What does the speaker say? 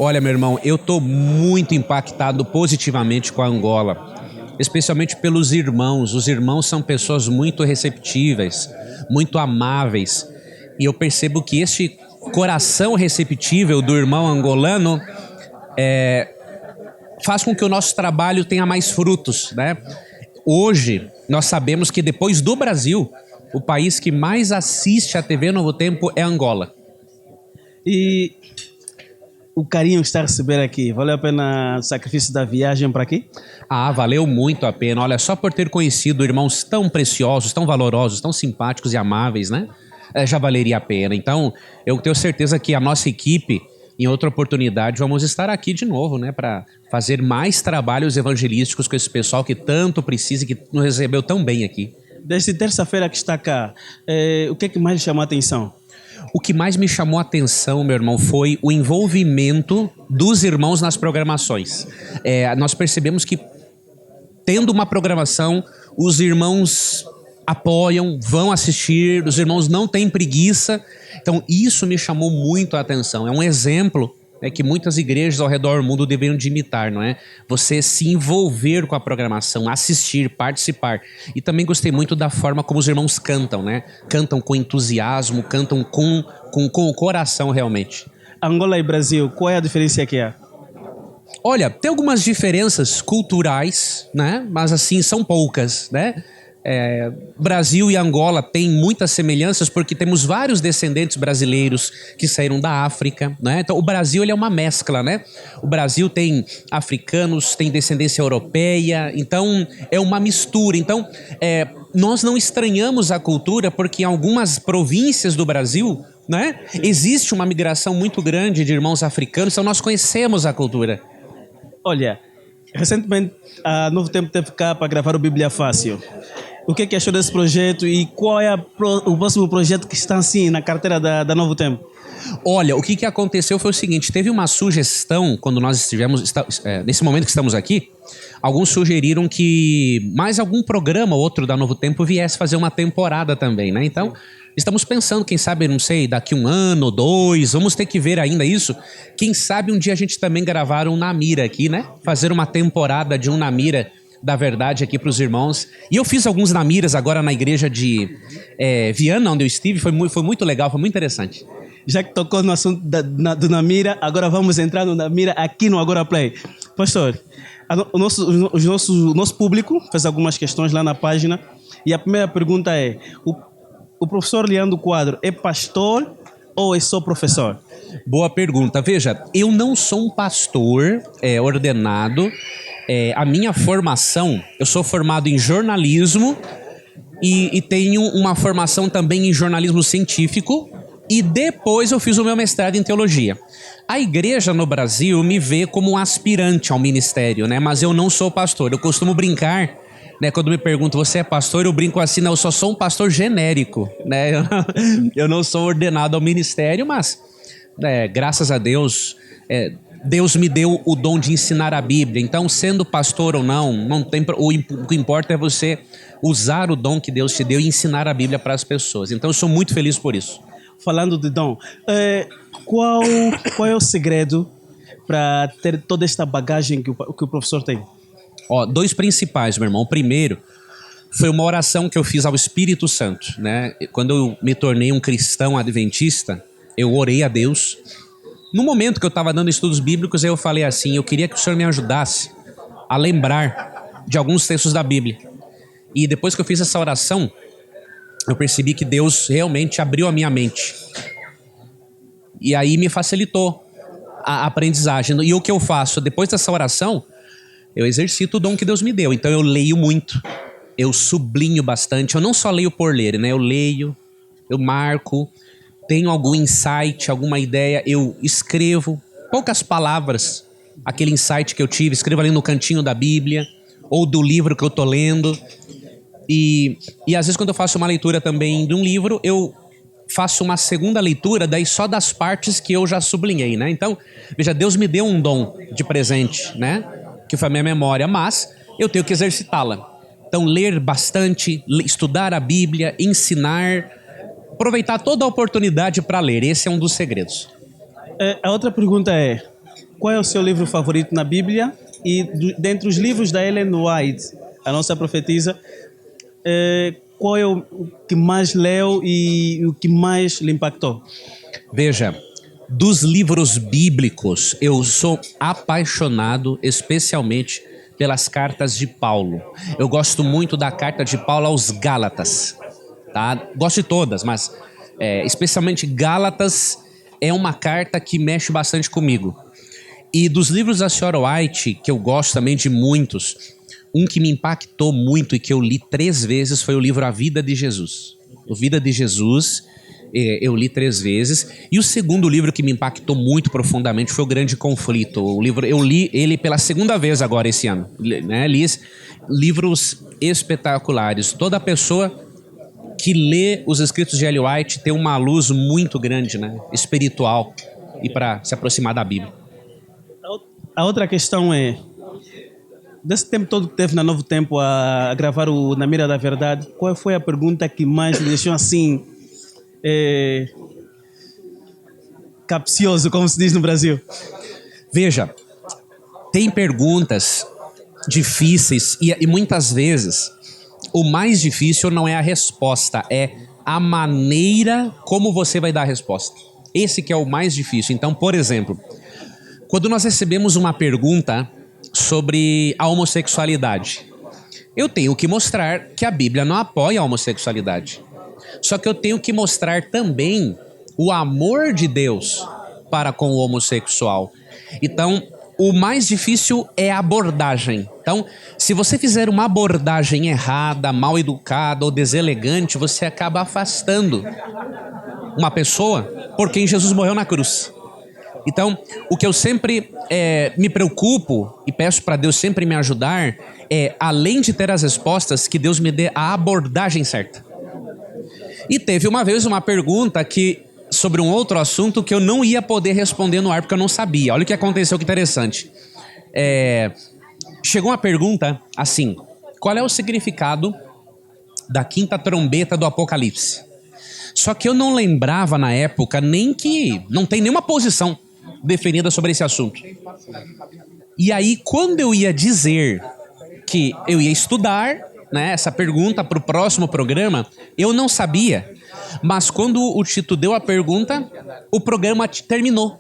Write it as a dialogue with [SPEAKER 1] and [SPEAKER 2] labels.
[SPEAKER 1] Olha, meu irmão, eu tô muito impactado positivamente com a Angola, especialmente pelos irmãos. Os irmãos são pessoas muito receptíveis, muito amáveis. E eu percebo que este coração receptível do irmão angolano faz com que o nosso trabalho tenha mais frutos, né? Hoje, nós sabemos que depois do Brasil, o país que mais assiste à TV Novo Tempo é Angola.
[SPEAKER 2] E o carinho que está a receber aqui, valeu a pena o sacrifício da viagem para aqui?
[SPEAKER 1] Ah, valeu muito a pena. Olha, só por ter conhecido irmãos tão preciosos, tão valorosos, tão simpáticos e amáveis, né? Já valeria a pena. Então, eu tenho certeza que a nossa equipe, em outra oportunidade, vamos estar aqui de novo, né? Para fazer mais trabalhos evangelísticos com esse pessoal que tanto precisa e que nos recebeu tão bem aqui.
[SPEAKER 2] Desde terça-feira que está cá, o que é que mais lhe chamou a atenção?
[SPEAKER 1] O que mais me chamou a atenção, meu irmão, foi o envolvimento dos irmãos nas programações. Nós percebemos que, tendo uma programação, os irmãos apoiam, vão assistir, os irmãos não têm preguiça. Então, isso me chamou muito a atenção. É um exemplo que muitas igrejas ao redor do mundo deveriam de imitar, não é? Você se envolver com a programação, assistir, participar. E também gostei muito da forma como os irmãos cantam, né? Cantam com entusiasmo, cantam com o coração realmente.
[SPEAKER 2] Angola e Brasil, qual é a diferença que há?
[SPEAKER 1] Olha, tem algumas diferenças culturais, né? Mas assim, são poucas, né? Brasil e Angola têm muitas semelhanças porque temos vários descendentes brasileiros que saíram da África, né? Então o Brasil ele é uma mescla, né? O Brasil tem africanos, tem descendência europeia, então é uma mistura. Então nós não estranhamos a cultura porque em algumas províncias do Brasil, né, existe uma migração muito grande de irmãos africanos, então nós conhecemos a cultura.
[SPEAKER 2] Olha, recentemente a Novo Tempo teve cá para gravar o Bíblia Fácil. O que é que achou desse projeto e qual é o próximo projeto que está assim na carteira da Novo Tempo?
[SPEAKER 1] Olha, o que aconteceu foi o seguinte, teve uma sugestão quando nós estivemos, nesse momento que estamos aqui, alguns sugeriram que mais algum programa ou outro da Novo Tempo viesse fazer uma temporada também, né? Então, estamos pensando, quem sabe, não sei, daqui 1 ano ou 2, vamos ter que ver ainda isso. Quem sabe um dia a gente também gravar um Namira aqui, né? Fazer uma temporada de um Namira da verdade aqui para os irmãos. E eu fiz alguns Namiras agora na igreja de Viana, onde eu estive, foi muito legal, foi muito interessante.
[SPEAKER 2] Já que tocou no assunto do Namira, agora vamos entrar no Namira aqui no Agora Play. Pastor, o nosso público fez algumas questões lá na página e a primeira pergunta é: o professor Leandro Quadro é pastor ou é só professor?
[SPEAKER 1] Boa pergunta. Veja, eu não sou um pastor ordenado. A minha formação, eu sou formado em jornalismo e tenho uma formação também em jornalismo científico e depois eu fiz o meu mestrado em teologia. A igreja no Brasil me vê como um aspirante ao ministério, né? Mas eu não sou pastor. Eu costumo brincar, né? Quando me perguntam, você é pastor? Eu brinco assim, não, eu só sou um pastor genérico, né? Eu não sou ordenado ao ministério, mas graças a Deus, Deus me deu o dom de ensinar a Bíblia. Então, sendo pastor ou não tem, o que importa é você usar o dom que Deus te deu e ensinar a Bíblia para as pessoas. Então, eu sou muito feliz por isso.
[SPEAKER 2] Falando de dom, qual é o segredo para ter toda esta bagagem que o professor tem?
[SPEAKER 1] 2 principais, meu irmão. O primeiro foi uma oração que eu fiz ao Espírito Santo, né? Quando eu me tornei um cristão adventista, eu orei a Deus. No momento que eu estava dando estudos bíblicos, eu falei assim, eu queria que o Senhor me ajudasse a lembrar de alguns textos da Bíblia. E depois que eu fiz essa oração, eu percebi que Deus realmente abriu a minha mente. E aí me facilitou a aprendizagem. E o que eu faço? Depois dessa oração, eu exercito o dom que Deus me deu. Então eu leio muito, eu sublinho bastante. Eu não só leio por ler, né? Eu leio, eu marco, tenho algum insight, alguma ideia, eu escrevo poucas palavras, aquele insight que eu tive, escrevo ali no cantinho da Bíblia ou do livro que eu tô lendo. E às vezes quando eu faço uma leitura também de um livro, eu faço uma segunda leitura, daí só das partes que eu já sublinhei, né? Então, veja, Deus me deu um dom de presente, né? Que foi a minha memória, mas eu tenho que exercitá-la. Então, ler bastante, estudar a Bíblia, ensinar, aproveitar toda a oportunidade para ler. Esse é um dos segredos.
[SPEAKER 2] A outra pergunta é: qual é o seu livro favorito na Bíblia? E dentre os livros da Ellen White, a nossa profetisa, qual é o que mais leu e o que mais lhe impactou?
[SPEAKER 1] Veja, dos livros bíblicos, eu sou apaixonado especialmente pelas cartas de Paulo. Eu gosto muito da carta de Paulo aos Gálatas, tá? Gosto de todas, mas especialmente Gálatas é uma carta que mexe bastante comigo. E dos livros da Sra. White, que eu gosto também de muitos, um que me impactou muito e que eu li 3 vezes foi o livro A Vida de Jesus. O Vida de Jesus, eu li 3 vezes. E o segundo livro que me impactou muito profundamente foi O Grande Conflito. O livro, eu li ele pela 2ª vez agora esse ano. Né? Li livros espetaculares. Toda pessoa que lê os escritos de Ellen White tem uma luz muito grande, né? Espiritual, e para se aproximar da Bíblia.
[SPEAKER 2] A outra questão é, desse tempo todo que teve na Novo Tempo a gravar o Na Mira da Verdade, qual foi a pergunta que mais lhe deixou assim capcioso, como se diz no Brasil?
[SPEAKER 1] Veja, tem perguntas difíceis e muitas vezes o mais difícil não é a resposta, é a maneira como você vai dar a resposta. Esse que é o mais difícil. Então, por exemplo, quando nós recebemos uma pergunta sobre a homossexualidade, eu tenho que mostrar que a Bíblia não apoia a homossexualidade. Só que eu tenho que mostrar também o amor de Deus para com o homossexual. Então, o mais difícil é a abordagem. Então, se você fizer uma abordagem errada, mal educada ou deselegante, você acaba afastando uma pessoa por quem Jesus morreu na cruz. Então, o que eu sempre me preocupo e peço para Deus sempre me ajudar é, além de ter as respostas, que Deus me dê a abordagem certa. E teve uma vez uma pergunta sobre um outro assunto que eu não ia poder responder no ar porque eu não sabia. Olha o que aconteceu, que interessante. Chegou uma pergunta assim: qual é o significado da 5ª trombeta do Apocalipse? Só que eu não lembrava na época nem que não tem nenhuma posição definida sobre esse assunto. E aí, quando eu ia dizer que eu ia estudar, né, essa pergunta para o próximo programa, eu não sabia. Mas quando o Tito deu a pergunta, o programa terminou.